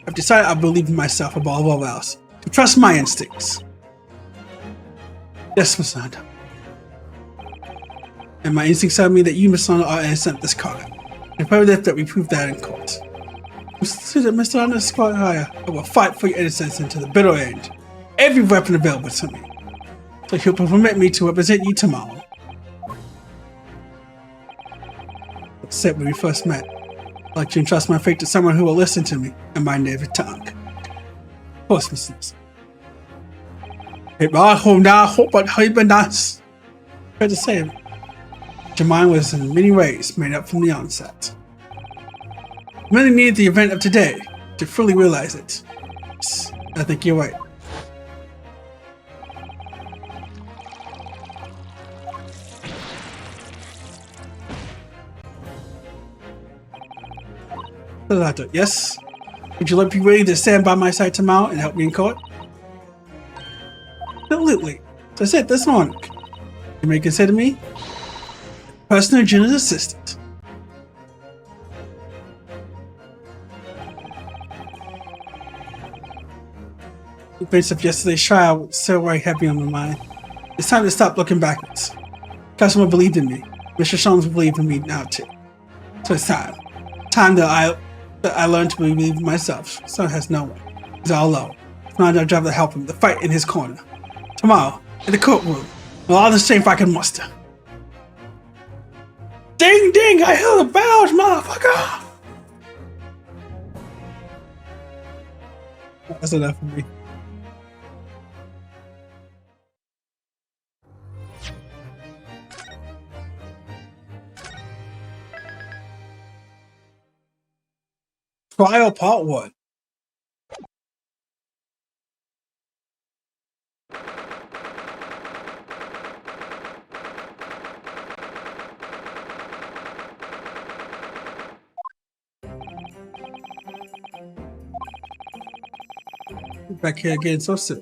I've decided I believe in myself above all else. To trust my instincts. Yes, Miss Landa. And my instincts tell me that you, Miss Landa, are innocent of this crime. And imperative that we prove that in court. Mr. Landa is quite higher. I will fight for your innocence until the bitter end. Every weapon available to me. So he'll permit me to represent you tomorrow. Said when we first met. I'd like to entrust my fate to someone who will listen to me in my native tongue. Of course, Miss Landa. Fair to say, your mind was in many ways made up from the onset. I really needed the event of today to fully realize it. I think you're right. Yes? Would you like to be ready to stand by my side tomorrow and help me in court? Absolutely. As I said this morning, you may consider me personal junior assistant. The events of yesterday's trial was so very heavy on my mind. It's time to stop looking backwards. Customer believed in me. Mr. Sholmes believed in me now too. So it's time. Time that I learned to believe in myself. Son has no one. He's all alone. It's not our job to help him, to fight in his corner. Tomorrow, in the courtroom, with all the strength I can muster. Ding ding! I hear the bells, motherfucker! That's enough for me. Trial Part 1. Back here again so soon.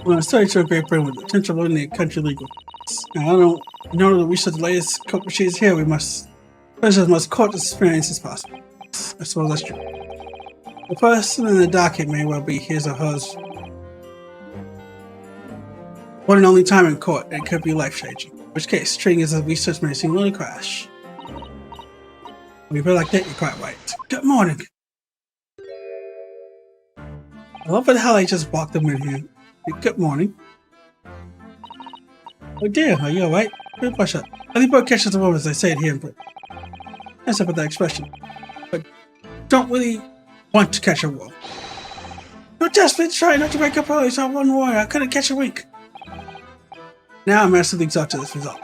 When I studied to a great brain with potential learning in country legal. Now, in order to reach the latest court machines here, we must as much court experience as possible. I suppose that's true. The person in the docket may well be his or hers one and only time in court, and it could be life-changing. In which case, treating as a research may seem really crash. When you put it like that, you're quite right. Good morning. I love it how I just walked them in here. Good morning. Oh dear, are you alright? Good push up. Any bird catches the worm as I say it here in Britain. That's about that expression. But don't really want to catch a worm. You're desperately trying not to wake up early, so I wouldn't worry. I couldn't catch a wink. Now I'm massively exhausted this result.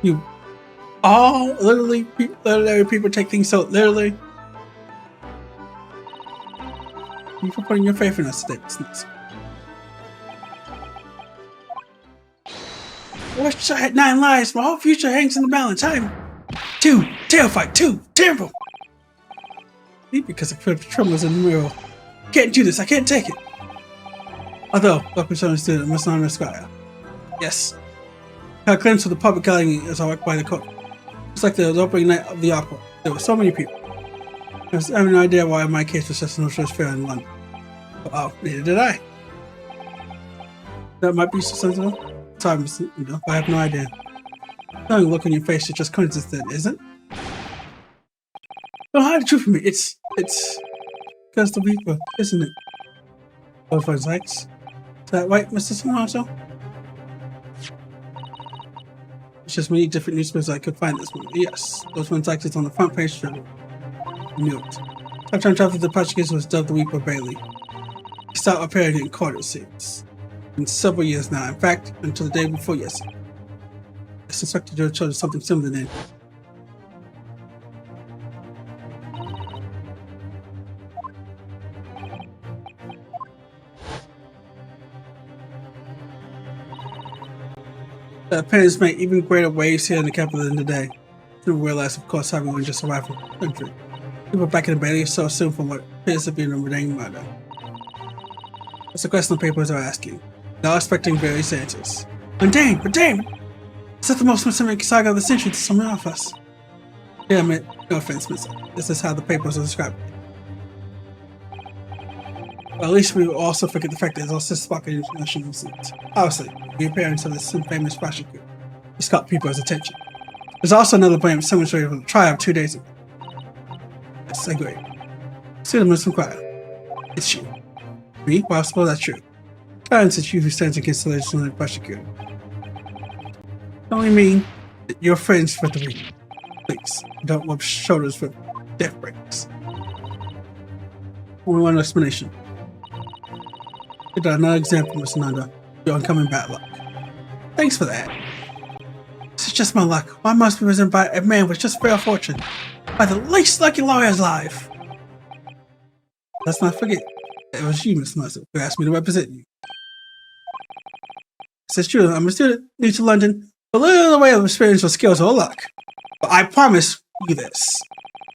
You all literally people take things so literally. You for putting your faith in us today, business. I wish I had 9 lives. My whole future hangs in the balance. I'm too terrified, too terrible. Because I put tremors in the mirror. Can't do this. I can't take it. Although, Dr. Stone student must not Squire. Yes. I had a glimpse of the public gallery as I walked by the court. It's like the opening night of the opera. There were so many people. I have no idea why my case was such an illustrious fair in London. Well, neither did I. That might be sensible. Sorry, I have no idea. Knowing look on your face is just coincidence then, isn't it? Don't hide the truth from me. It's because the Reaper, isn't it? Both our sites. Is that right, Mr. Tomato? It's just many different newspapers I could find this morning. Yes, those ones acted on the front page of Note. Time travel to the Portuguese was dubbed the Weeper Bailey. He stopped appearing in court, it seems. In several years now, in fact, until the day before yesterday. I suspected your children something similar then. The appearance made even greater waves here in the capital than today. I didn't realize, of course, how everyone just arrived from the country. People back in the Bailey so soon from what appears to be an ordained murder. That's the question the papers are asking. They're all expecting various answers. But Dame! Is that the most specific saga of the century to some of us? Damn it. No offense, miss. This is how the papers are described. Well, at least we will also forget the fact that there's also spark in international incident. Obviously, the appearance of this famous prosecutor. He's caught people's attention. There's also another blame someone showed from the trial 2 days ago. Yes, I agree. Student must inquire. It's you. Me? Well, I suppose that's true. Clarence, it's you who stands against the legislative prosecutor. I only mean that you're friends for the week. Please, don't rub shoulders with death breaks. Only one explanation. You've done another example, Mr. Nanda. Your oncoming bad luck. Thanks for that. This is just my luck. One must be risen by a man with just fair fortune. By the least lucky lawyer's life. Let's not forget, it was you, Mr. Nanda, who asked me to represent you. It's true, I'm a student new to London, but little in the way of experience or skills or luck. But I promise you this.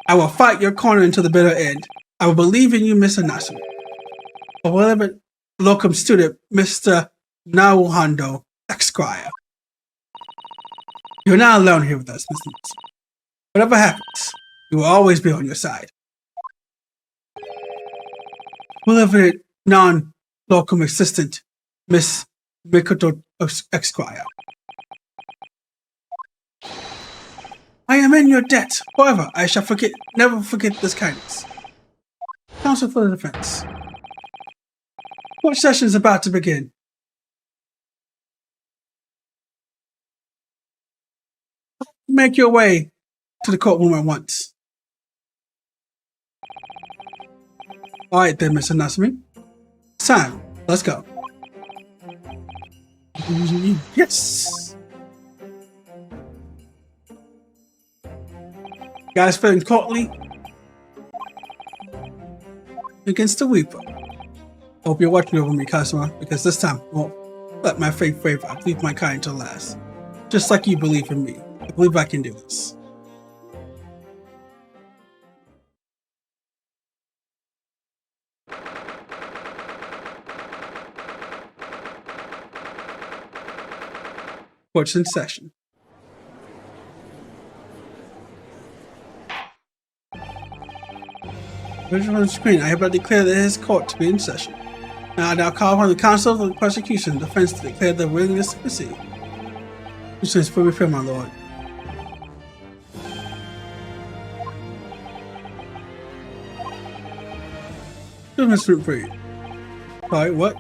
I will fight your corner until the bitter end. I will believe in you, Mr. Nasu. Or whatever locum student, Mr. Naruhondo Esquire. You're not alone here with us, Mr. Nasu. Whatever happens, we will always be on your side. Whatever non-locum assistant, Miss Mikoto Esquire. I am in your debt. However, I shall never forget this kindness. Counsel for the defense. Court session is about to begin. Make your way to the courtroom at once. All right then, Mr. Nasumi. Sam, let's go. Yes. Guys feeling courtly against the Weeper. Hope you're watching over me, customer, because this time I won't let my faith waver. I believe my kind to last. Just like you believe in me. I believe I can do this. Court's in session. Visual on the screen, I hereby declare that his court to be in session. Now I now call upon the counsel of the prosecution and defense to declare their willingness to proceed. Which is fully fair, my lord. Mr. Reed. Sorry, what?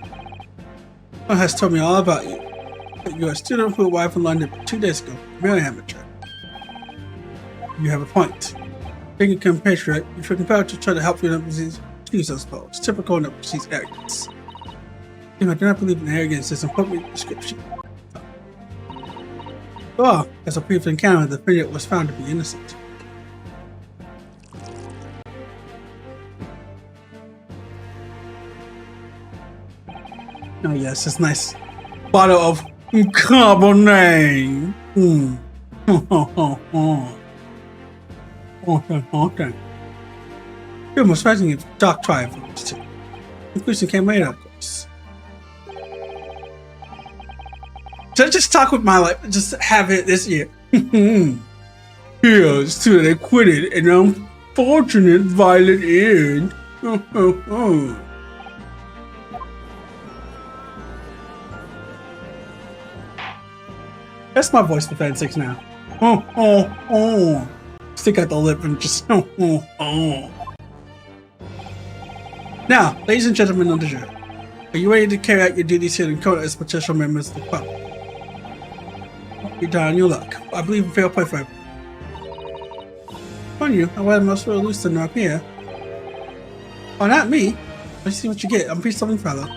One has told me all about you. That you're a student who arrived in London 2 days ago, very amateur. You have a point. Being a compatriot, you feel compelled to try to help your Nepalese excuse, I suppose. Typical Nepalese arrogance. I do not believe in arrogance as an appropriate description. Well, as a brief encounter, the defendant was found to be innocent. Oh yes, it's nice bottle of Cabernet. Okay. It was fighting a dark triumphs too. Inclusion came later, of course. Should I just talk with my life? Just have it this year. Here's to the acquitted and unfortunate violent end. That's my voice for fan's sakes now. Stick out the lip and just Now, ladies and gentlemen of the jury, are you ready to carry out your duties here in court as potential members of the public? You're down on your luck. I believe in fair play for everyone. On you, I wear the most real loose than up here. Oh, not me. Let's see what you get. I'm a pretty stubborn fellow.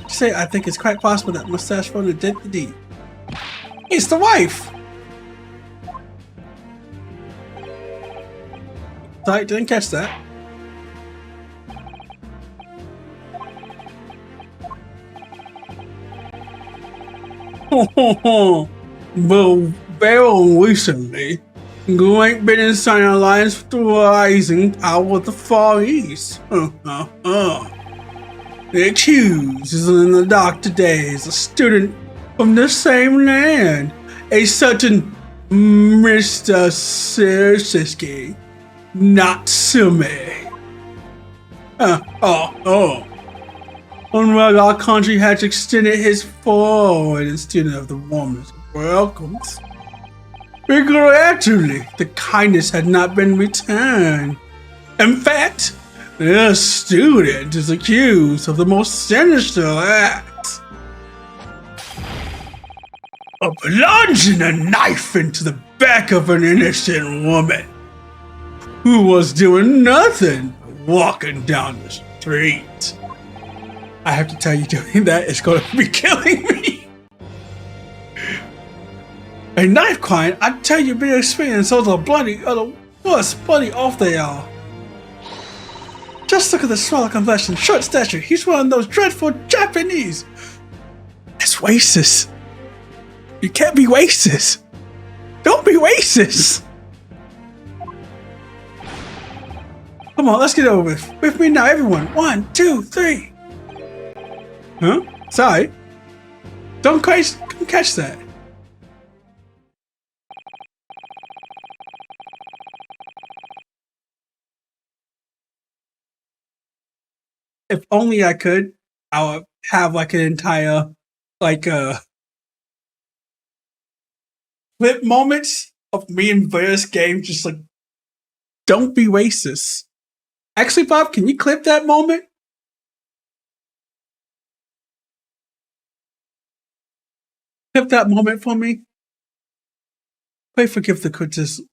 You say I think it's quite possible that mustache phone did the deed. It's the wife! Sorry, didn't catch that. Well, very recently, Great Britain signed an alliance with the rising power of the Far East. The accused is in the dock today as a student from the same land, a certain Mr. Sirsiski, Natsume. Unlike our country has extended his forward instead of the warmest welcomes. Regrettably, the kindness had not been returned. In fact, the student is accused of the most sinister acts of plunging a knife into the back of an innocent woman who was doing nothing but walking down the street. I have to tell you, doing that is going to be killing me. A knife crime, I tell you, being experienced, those are bloody, what's bloody off they are. Just look at the smaller complexion, short stature. He's one of those dreadful Japanese. It's racist. You can't be racist. Don't be racist. Come on, let's get over with. With me now, everyone. 1, 2, 3. Huh? Sorry. Don't catch that. If only I could, I would have like an entire, like, clip moments of me in various games just like, don't be racist. Actually, Bob, can you clip that moment? Clip that moment for me. Pray forgive the criticism.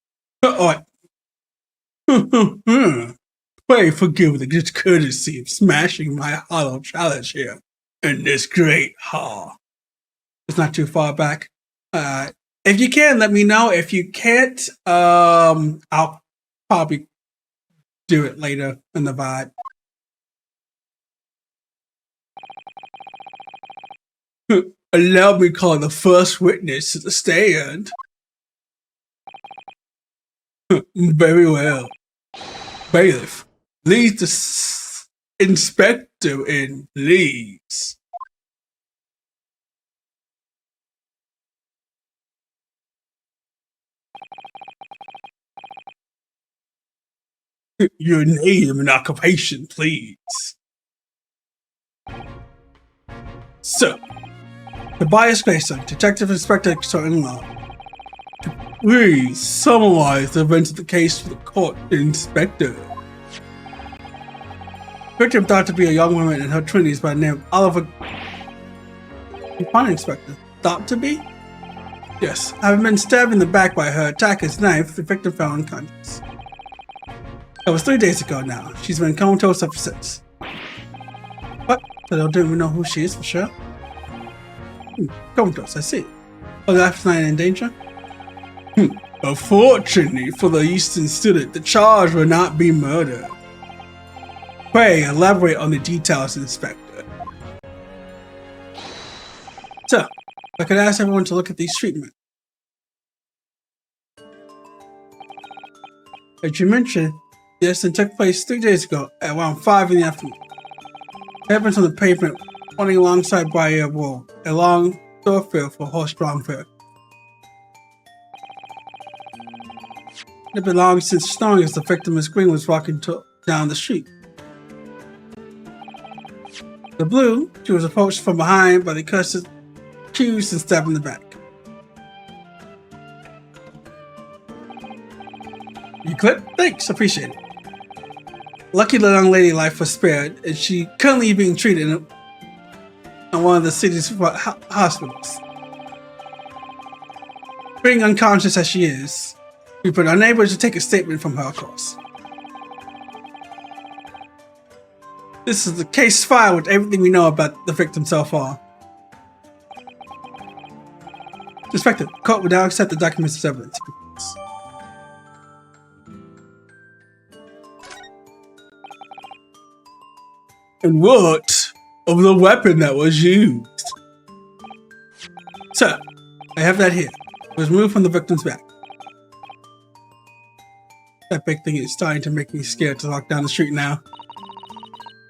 Pray forgive the discourtesy of smashing my hollow chalice here in this great hall. It's not too far back. If you can, let me know. If you can't, I'll probably do it later in the VOD. Allow me to call the first witness to the stand. Very well. Bailiff, lead the inspector in, please. Your name and occupation, please. So, Tobias Grayson, Detective Inspector Son-in-Law. Please summarize the events of the case for the court, Inspector. Victim thought to be a young woman in her 20s by the name of Oliver. Fine, Inspector. Thought to be? Yes, having been stabbed in the back by her attacker's knife, the victim fell unconscious. That was 3 days ago now. She's been comatose ever since. What? So they don't even know who she is for sure? Comatose, I see. Oh, the life's not in danger? Unfortunately for the Eastern student, the charge will not be murder. Pray elaborate on the details, Inspector. So, if I could ask everyone to look at these treatments. As you mentioned, the incident took place 3 days ago at around 5 in the afternoon. It happened on the pavement, running alongside by a wall, a long thoroughfare for horse-drawn fare. It had been long since snowing as the victim, Miss Green, was walking down the street. The blue, she was approached from behind by the accused, and stabbed in the back. You clip? Thanks, appreciate it. Lucky the young lady life was spared, and she currently being treated in one of the city's hospitals. Being unconscious as she is, we've been unable to take a statement from her, of course. This is the case file with everything we know about the victim so far. Inspector, court will now accept the documents as evidence. And what of the weapon that was used? Sir, I have that here. It was removed from the victim's back. That big thing is starting to make me scared to walk down the street now.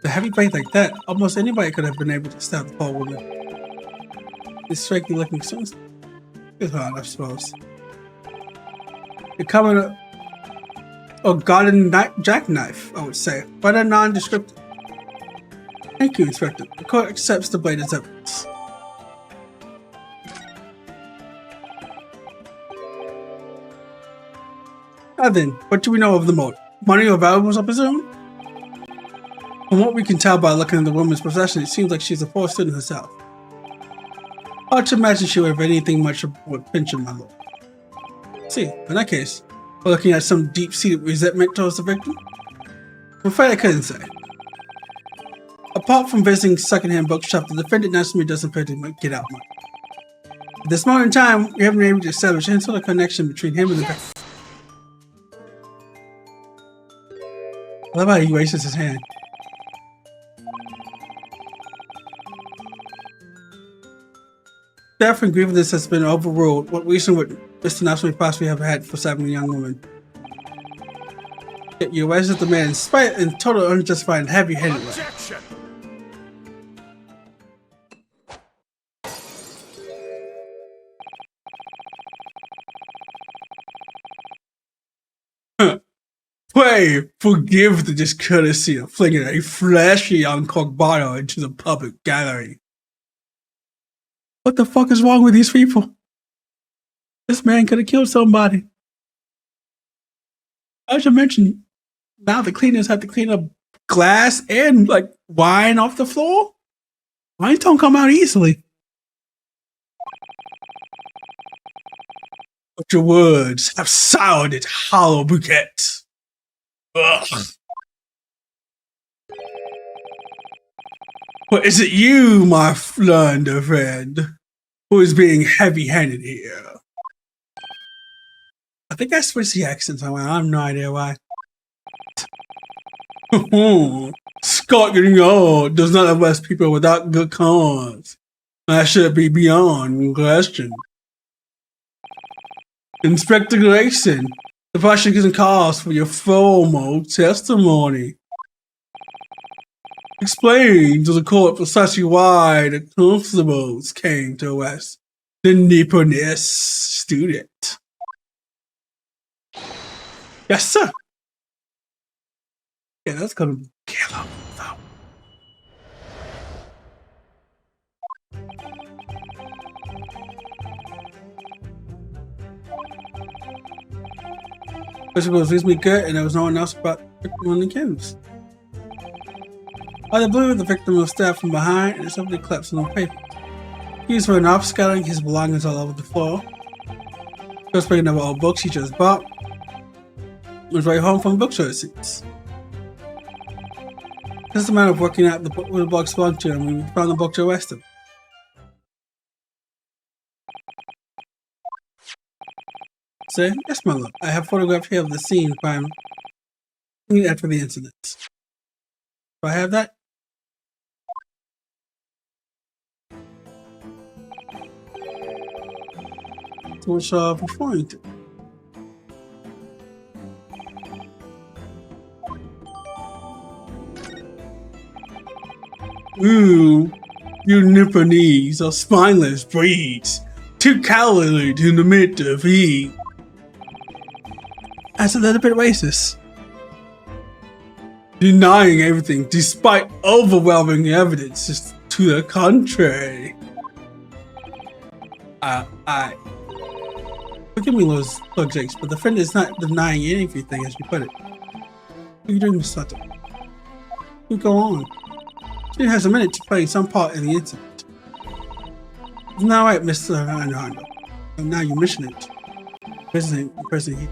The heavy blade like that, almost anybody could have been able to stab the poor woman. This striking looking is hard, I suppose. A common or garden jackknife, I would say, but a nondescript. Thank you, Inspector. The court accepts the blade as evidence. Now then, what do we know of the motive? Money or valuables, I presume? From what we can tell by looking at the woman's possession, it seems like she's a poor student herself. Hard to imagine she would have anything much of a pension, my lord. See, in that case, we're looking at some deep-seated resentment towards the victim? I'm afraid I couldn't say. Apart from visiting second-hand bookshop, the defendant naturally doesn't appear to get out much. At this moment in time, we haven't been able to establish any sort of connection between him and the victim. I love how he raises his hand. Death and grievances has been overruled. What reason would Mr. National possibly have had for stabbing a young woman? Yet you arrested the man in spite and total unjustified and heavy-handed way. Pray, forgive the discourtesy of flinging a flashy uncorked bottle into the public gallery. What the fuck is wrong with these people? This man could have killed somebody. As you mentioned, now the cleaners have to clean up glass and like wine off the floor. Wine don't come out easily. But your words have soured its hollow bouquet. Ugh. But is it you, my flounder friend, who is being heavy-handed here? I think I switched the accents. I have no idea why. Scotland Yard does not arrest people without good cause. That should be beyond question. Inspector Grayson, the prosecution calls for your formal testimony. Explain to the court precisely why the constables came to arrest the Nipponese student. Yes, sir. Yeah, that's gonna be killer, though. Physical was reasonably good, and there was no one else but the victim on the canvas. By the blue, the victim was stabbed from behind and simply collapsed on the paper. He was running off, scattering his belongings all over the floor. Just picking up old books he just bought. He was right home from the bookstore, it seems. This is a matter of working out where the books belong to, and we found the book to arrest him. Say, yes, my lord. I have a photograph here of the scene crime after the incident. Do I have that? To which I'm referring to. Ooh, you Nipponese are spineless breeds, too cowardly to admit defeat. That's a little bit racist. Denying everything despite overwhelming evidence is to the contrary. Forgive me, those subjects, but the friend is not denying anything, as you put it. What are you doing, Miss Sutton? You go on. She has a minute to play some part in the incident. It's not right, Mr. Hondo. And now you mention it. President here.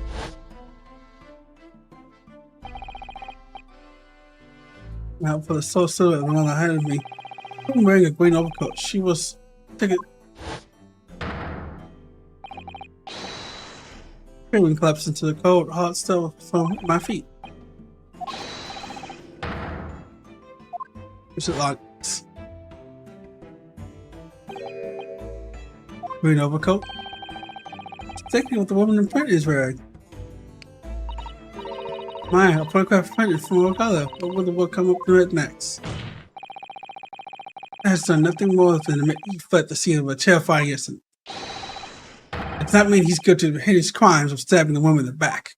Now for the soul silhouette of the one ahead of me. I'm wearing a green overcoat. She was taking. Everyone collapsed into the cold, hot stove from my feet. Which is like green overcoat. Exactly what the woman in print is wearing. My, a photograph printed from a color. What would the work come up to next? That has done nothing more than to make you fled the scene of a terrifying incident. Does that mean he's guilty of heinous crimes of stabbing the woman in the back?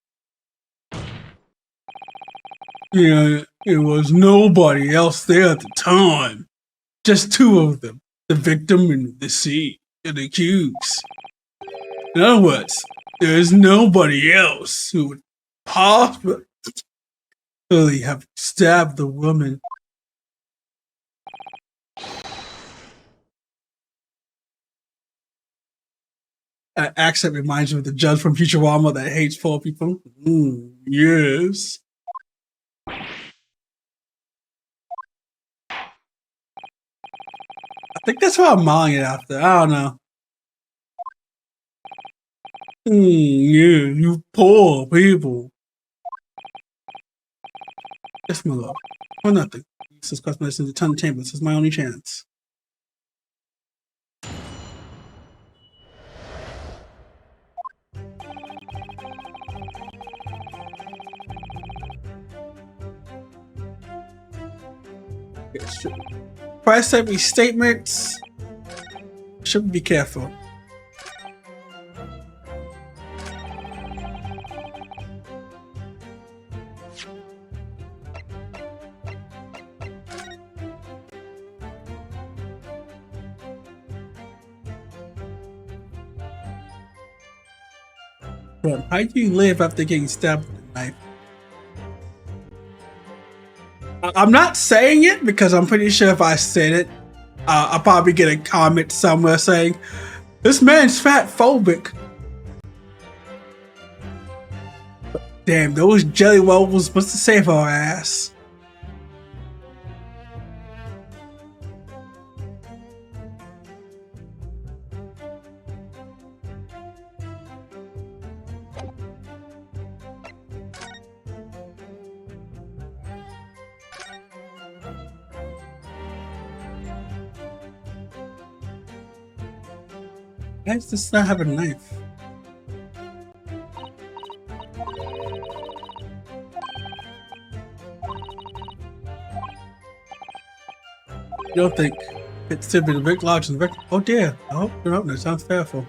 Yeah, it was nobody else there at the time. Just two of them, the victim and the deceased, and the accused. In other words, there is nobody else who would possibly have stabbed the woman. That accent reminds me of the judge from Futurama that hates poor people. Yes. I think that's what I'm mauling it after. I don't know. Yeah, you poor people. Yes, my love. Or nothing. This is cosmetics in the ton chamber. This is my only chance. Price every statements. Should be careful. How do you live after getting stabbed with a knife? I'm not saying it because I'm pretty sure if I said it, I'll probably get a comment somewhere saying, "This man's fat phobic." But damn, those jelly rolls must have saved our ass. Why does this not have a knife? You don't think it's to be the big large and the big. Oh dear, I hope you're opening. It sounds fearful.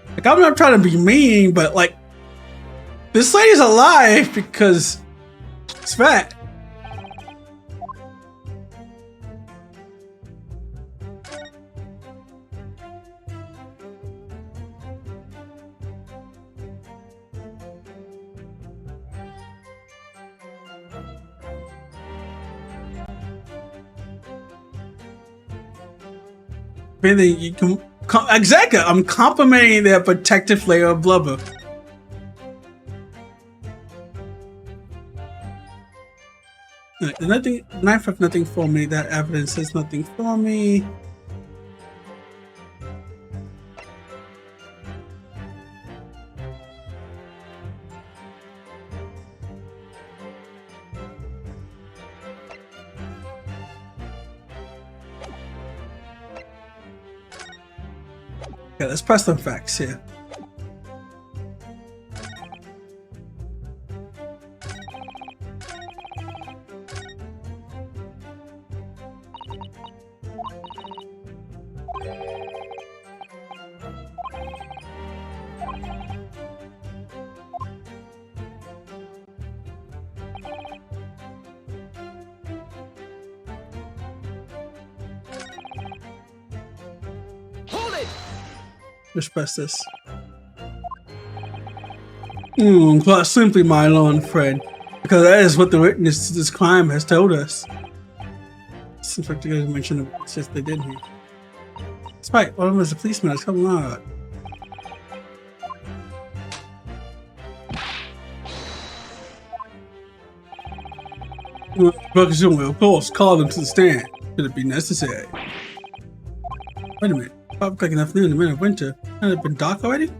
Like, I'm not trying to be mean, but like, this lady's alive because it's fat. Really, you can exactly. I'm complimenting their protective layer of blubber. Nothing. Knife have nothing for me. That evidence has nothing for me. Yeah, let's press some facts here. Just press this. Quite simply, my lone friend, because that is what the witness to this crime has told us. Seems like you guys mentioned it's just they did here. Despite one of them is a policeman that's coming out. Presumably, of course, call them to the stand should it be necessary. Wait a minute. Probably like an afternoon in the middle of winter. Has it been dark already?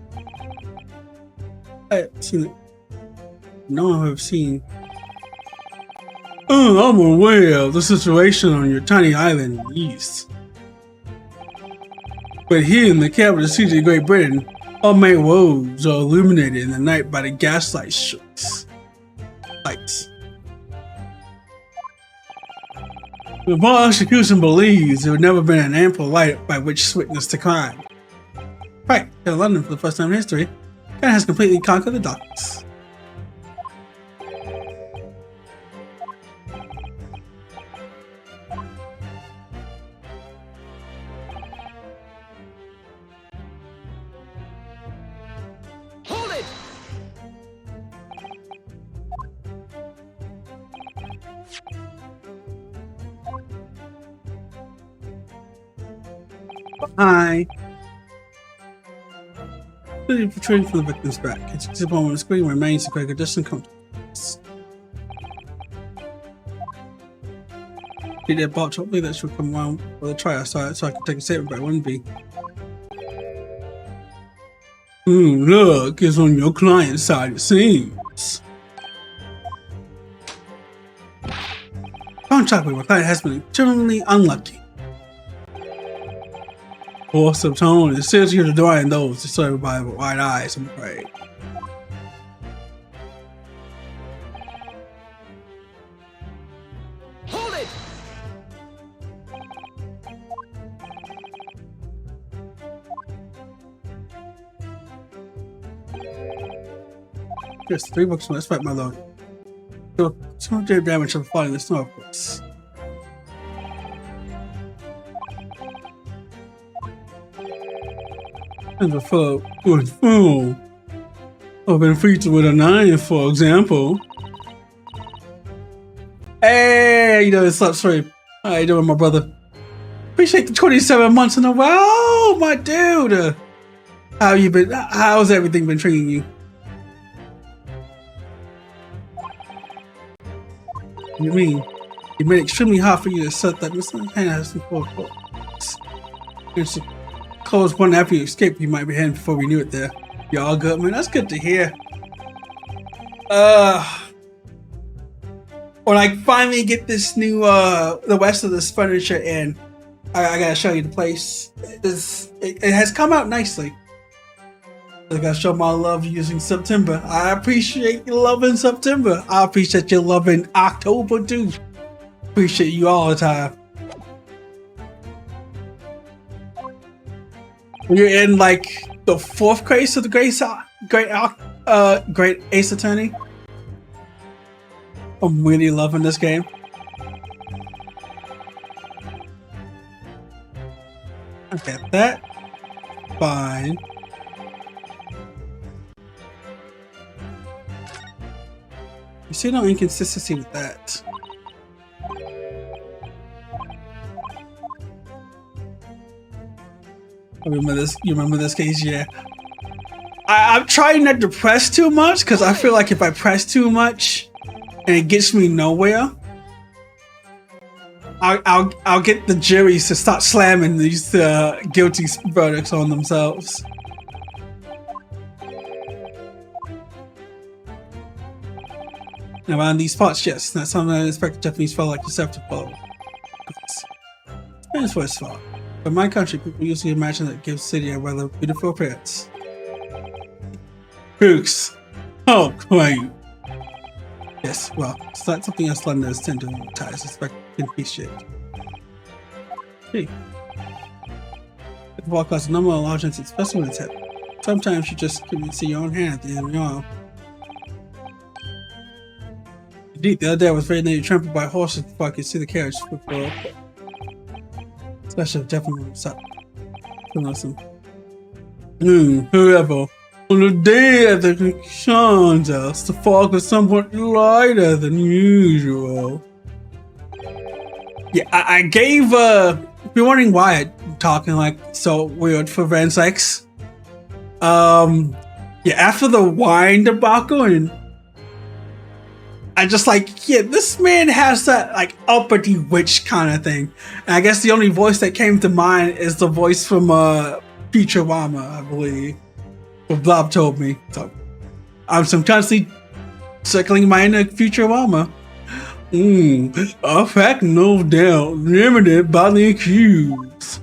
I haven't seen it. No one I've seen. Oh, I'm aware of the situation on your tiny island in the east. But here in the capital city of Great Britain, all main roads are illuminated in the night by the gaslight streaks. lights. The prosecution believes there would never been an ample light by which to witness the crime. Right, in London for the first time in history, Ken has completely conquered the darkness. Hold it! Hi. Portraying from the victim's back. It's visible on the screen remains a greater distant context. Did that bot told me that she'll come around for the trial so I can take a statement, but it wouldn't be. Look, it's on your client's side, it seems. Contract with my client has been extremely unlucky. Force of tone is still here to divine those disturbed by wide eyes, I'm afraid. Hold it! Yes, 3 books from this fight, my lord. So, 200 damage from falling in the snow, of course. And the foe good fool. I've been featured with a 9, for example. Hey, you know, it's up, sorry. How you doing, my brother? Appreciate the 27 months in a row, my dude. How you been? How's everything been treating you? You mean it made it extremely hard for you to set that Mr. Hannah has some It's close one after you escape, you might be heading before we knew it there. You all good, man? That's good to hear. When I finally get this new the rest of this furniture in, I gotta show you the place. It has come out nicely. I gotta show my love using September. I appreciate you loving September. I appreciate you loving October too. Appreciate you all the time. You're in like the 4th case of the Great Ace Attorney. I'm really loving this game. I get that. Fine. You see no inconsistency with that. You remember this case? Yeah. I'm trying not to press too much because I feel like if I press too much and it gets me nowhere, I'll get the juries to start slamming these guilty verdicts on themselves. Now, around these parts, yes, that's something I expect a Japanese fellow like yourself to follow. It's what it's for. In my country, people usually imagine that it gives the city a rather beautiful appearance. Crooks! Oh, quite. Yes, well, it's not something else Londoners tend to advertise, expect in appreciate. Hey. If the walk has a number of large especially when it's heavy. Sometimes you just couldn't see your own hand at the end of your arm. Indeed, the other day I was very nearly trampled by horses before I could see the carriage before. Especially definitely stop. However, on the day at the Sean's house, the fog was somewhat lighter than usual. Yeah, I gave if you're wondering why I'm talking like so weird for Van Sykes. Yeah, after the wine debacle and I just like, yeah, this man has that like uppity witch kind of thing. And I guess the only voice that came to mind is the voice from Futurama, I believe. What Blob told me. So I'm constantly circling my inner Futurama. A fact no doubt limited by the accused.